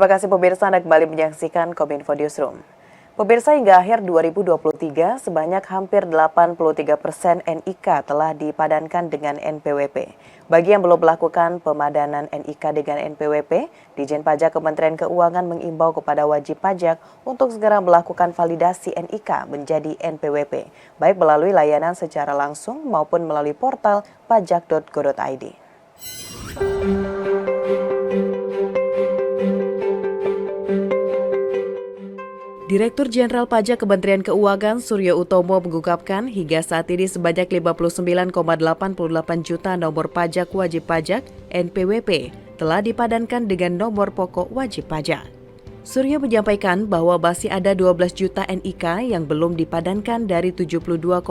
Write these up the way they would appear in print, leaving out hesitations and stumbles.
Terima kasih pemirsa Anda kembali menyaksikan Kominfo Newsroom. Pemirsa, hingga akhir 2023, sebanyak hampir 83% NIK telah dipadankan dengan NPWP. Bagi yang belum melakukan pemadanan NIK dengan NPWP, Ditjen Pajak Kementerian Keuangan mengimbau kepada wajib pajak untuk segera melakukan validasi NIK menjadi NPWP, baik melalui layanan secara langsung maupun melalui portal pajak.go.id. Direktur Jenderal Pajak Kementerian Keuangan Suryo Utomo mengungkapkan hingga saat ini sebanyak 59,88 juta nomor pajak wajib pajak (NPWP) telah dipadankan dengan nomor pokok wajib pajak. Suryo menyampaikan bahwa masih ada 12 juta NIK yang belum dipadankan dari 72,46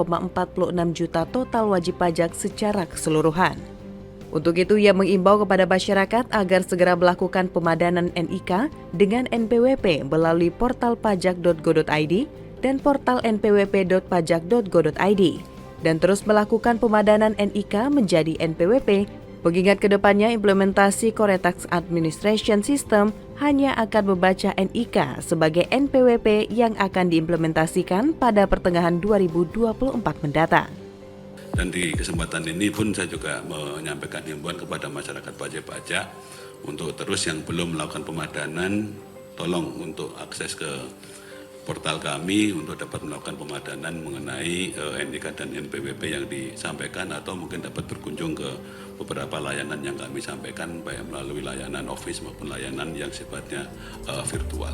juta total wajib pajak secara keseluruhan. Untuk itu, ia mengimbau kepada masyarakat agar segera melakukan pemadanan NIK dengan NPWP melalui portal pajak.go.id dan portal npwp.pajak.go.id dan terus melakukan pemadanan NIK menjadi NPWP, mengingat kedepannya implementasi Core Tax Administration System hanya akan membaca NIK sebagai NPWP yang akan diimplementasikan pada pertengahan 2024 mendatang. Dan di kesempatan ini pun saya juga menyampaikan himbauan kepada masyarakat wajib pajak untuk terus yang belum melakukan pemadanan, tolong untuk akses ke portal kami untuk dapat melakukan pemadanan mengenai NIK dan NPWP yang disampaikan, atau mungkin dapat berkunjung ke beberapa layanan yang kami sampaikan baik melalui layanan office maupun layanan yang sifatnya virtual.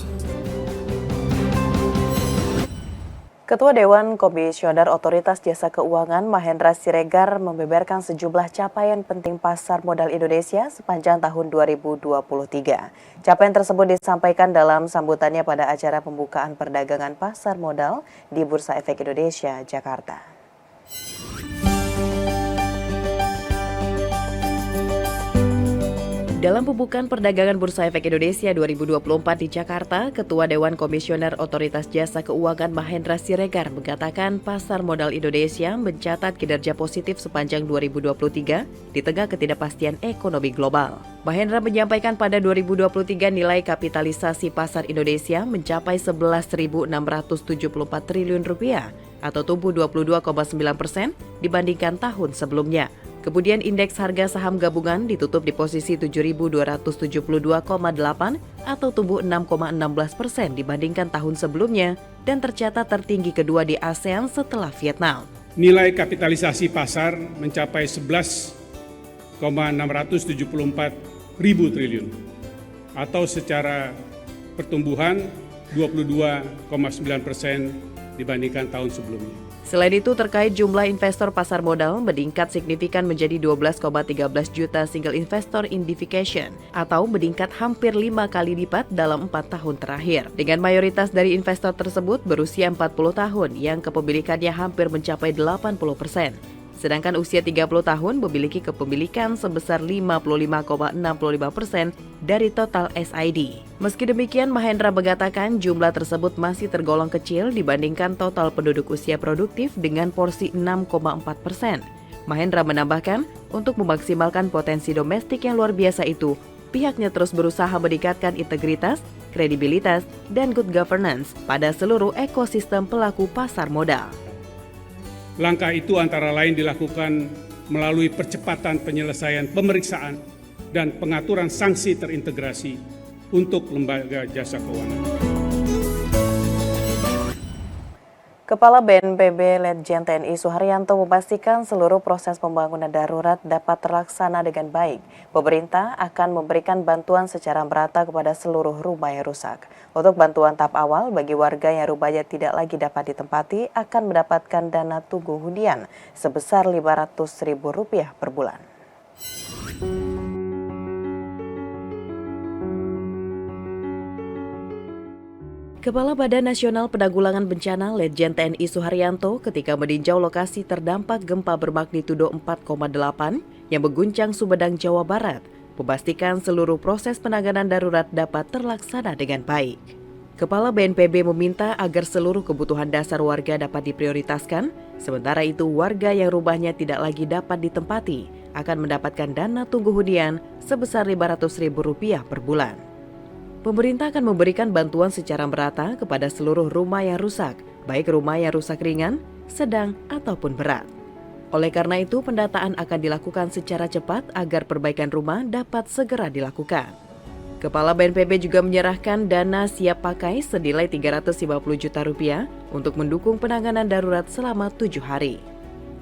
Ketua Dewan Komisioner Otoritas Jasa Keuangan Mahendra Siregar membeberkan sejumlah capaian penting pasar modal Indonesia sepanjang tahun 2023. Capaian tersebut disampaikan dalam sambutannya pada acara pembukaan perdagangan pasar modal di Bursa Efek Indonesia, Jakarta. Dalam pembukaan perdagangan Bursa Efek Indonesia 2024 di Jakarta, Ketua Dewan Komisioner Otoritas Jasa Keuangan Mahendra Siregar mengatakan pasar modal Indonesia mencatat kinerja positif sepanjang 2023 di tengah ketidakpastian ekonomi global. Mahendra menyampaikan pada 2023 nilai kapitalisasi pasar Indonesia mencapai 11.674 triliun rupiah atau tumbuh 22,9% dibandingkan tahun sebelumnya. Kemudian indeks harga saham gabungan ditutup di posisi 7.272,8 atau tumbuh 6,16% dibandingkan tahun sebelumnya dan tercatat tertinggi kedua di ASEAN setelah Vietnam. Nilai kapitalisasi pasar mencapai 11,674 ribu triliun atau secara pertumbuhan 22,9% dibandingkan tahun sebelumnya. Selain itu, terkait jumlah investor pasar modal meningkat signifikan menjadi 12,13 juta single investor identification atau meningkat hampir 5 kali lipat dalam 4 tahun terakhir. Dengan mayoritas dari investor tersebut berusia 40 tahun yang kepemilikannya hampir mencapai 80%. Sedangkan usia 30 tahun memiliki kepemilikan sebesar 55,65% dari total SID. Meski demikian, Mahendra mengatakan jumlah tersebut masih tergolong kecil dibandingkan total penduduk usia produktif dengan porsi 6,4%. Mahendra menambahkan, untuk memaksimalkan potensi domestik yang luar biasa itu, pihaknya terus berusaha meningkatkan integritas, kredibilitas, dan good governance pada seluruh ekosistem pelaku pasar modal. Langkah itu antara lain dilakukan melalui percepatan penyelesaian pemeriksaan dan pengaturan sanksi terintegrasi untuk lembaga jasa keuangan. Kepala BNPB Letjen TNI Suharyanto memastikan seluruh proses pembangunan darurat dapat terlaksana dengan baik. Pemerintah akan memberikan bantuan secara merata kepada seluruh rumah yang rusak. Untuk bantuan tahap awal bagi warga yang rumahnya tidak lagi dapat ditempati akan mendapatkan dana tunggu hunian sebesar Rp500.000 per bulan. Kepala Badan Nasional Penanggulangan Bencana Letjen TNI Suharyanto ketika meninjau lokasi terdampak gempa bermagnitudo 4,8 yang mengguncang Sumedang, Jawa Barat, memastikan seluruh proses penanganan darurat dapat terlaksana dengan baik. Kepala BNPB meminta agar seluruh kebutuhan dasar warga dapat diprioritaskan, sementara itu warga yang rumahnya tidak lagi dapat ditempati akan mendapatkan dana tunggu hunian sebesar Rp500.000 per bulan. Pemerintah akan memberikan bantuan secara merata kepada seluruh rumah yang rusak, baik rumah yang rusak ringan, sedang, ataupun berat. Oleh karena itu, pendataan akan dilakukan secara cepat agar perbaikan rumah dapat segera dilakukan. Kepala BNPB juga menyerahkan dana siap pakai senilai Rp350 juta untuk mendukung penanganan darurat selama 7 hari.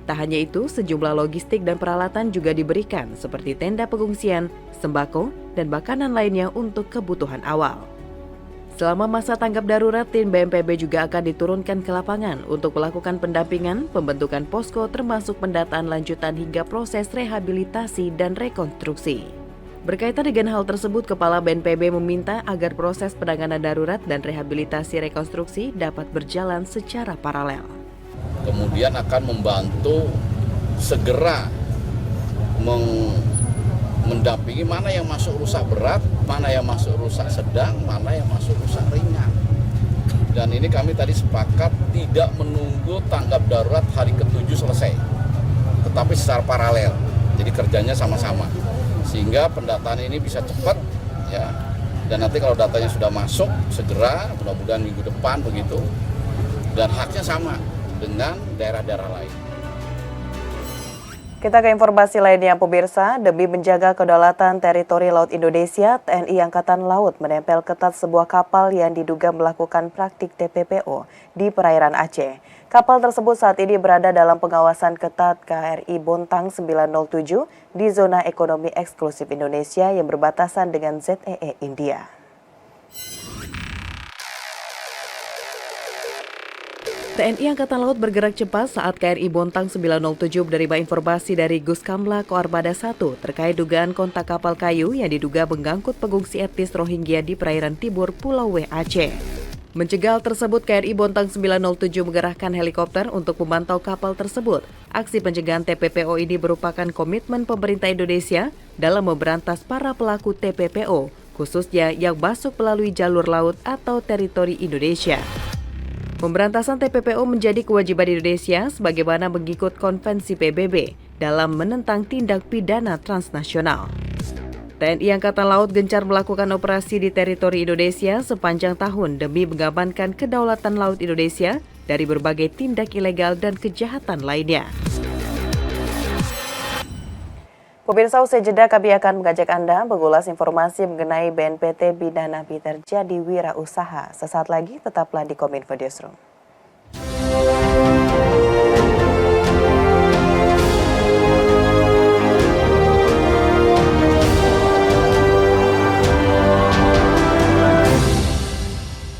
Tak hanya itu, sejumlah logistik dan peralatan juga diberikan seperti tenda pengungsian, sembako, dan makanan lainnya untuk kebutuhan awal. Selama masa tanggap darurat, tim BNPB juga akan diturunkan ke lapangan untuk melakukan pendampingan, pembentukan posko termasuk pendataan lanjutan hingga proses rehabilitasi dan rekonstruksi. Berkaitan dengan hal tersebut, Kepala BNPB meminta agar proses penanganan darurat dan rehabilitasi rekonstruksi dapat berjalan secara paralel. Kemudian akan membantu segera mendampingi mana yang masuk rusak berat, mana yang masuk rusak sedang, mana yang masuk rusak ringan. Dan ini kami tadi sepakat tidak menunggu tanggap darurat hari ke-7 selesai, tetapi secara paralel. Jadi kerjanya sama-sama, sehingga pendataan ini bisa cepat, ya. Dan nanti kalau datanya sudah masuk, segera, mudah-mudahan minggu depan begitu. Dan haknya sama dengan daerah-daerah lain. Kita ke informasi lainnya, pemirsa. Demi menjaga kedaulatan teritori laut Indonesia, TNI Angkatan Laut menempel ketat sebuah kapal yang diduga melakukan praktik TPPO di perairan Aceh. Kapal tersebut saat ini berada dalam pengawasan ketat KRI Bontang 907 di zona ekonomi eksklusif Indonesia yang berbatasan dengan ZEE India. TNI Angkatan Laut bergerak cepat saat KRI Bontang 907 menerima informasi dari Guskamla Koarmada 1 terkait dugaan kontak kapal kayu yang diduga mengangkut pengungsi etnis Rohingya di perairan timur Pulau W Aceh. Mencegah hal tersebut, KRI Bontang 907 mengerahkan helikopter untuk memantau kapal tersebut. Aksi pencegahan TPPO ini merupakan komitmen pemerintah Indonesia dalam memberantas para pelaku TPPO, khususnya yang masuk melalui jalur laut atau teritori Indonesia. Pemberantasan TPPO menjadi kewajiban Indonesia sebagaimana mengikut Konvensi PBB dalam menentang tindak pidana transnasional. TNI Angkatan Laut gencar melakukan operasi di teritori Indonesia sepanjang tahun demi mengamankan kedaulatan laut Indonesia dari berbagai tindak ilegal dan kejahatan lainnya. Pemirsa, usai jeda kami akan mengajak Anda mengulas informasi mengenai BNPT Bina Napi Terjadi Wirausaha. Sesaat lagi tetaplah di Kominfo Newsroom.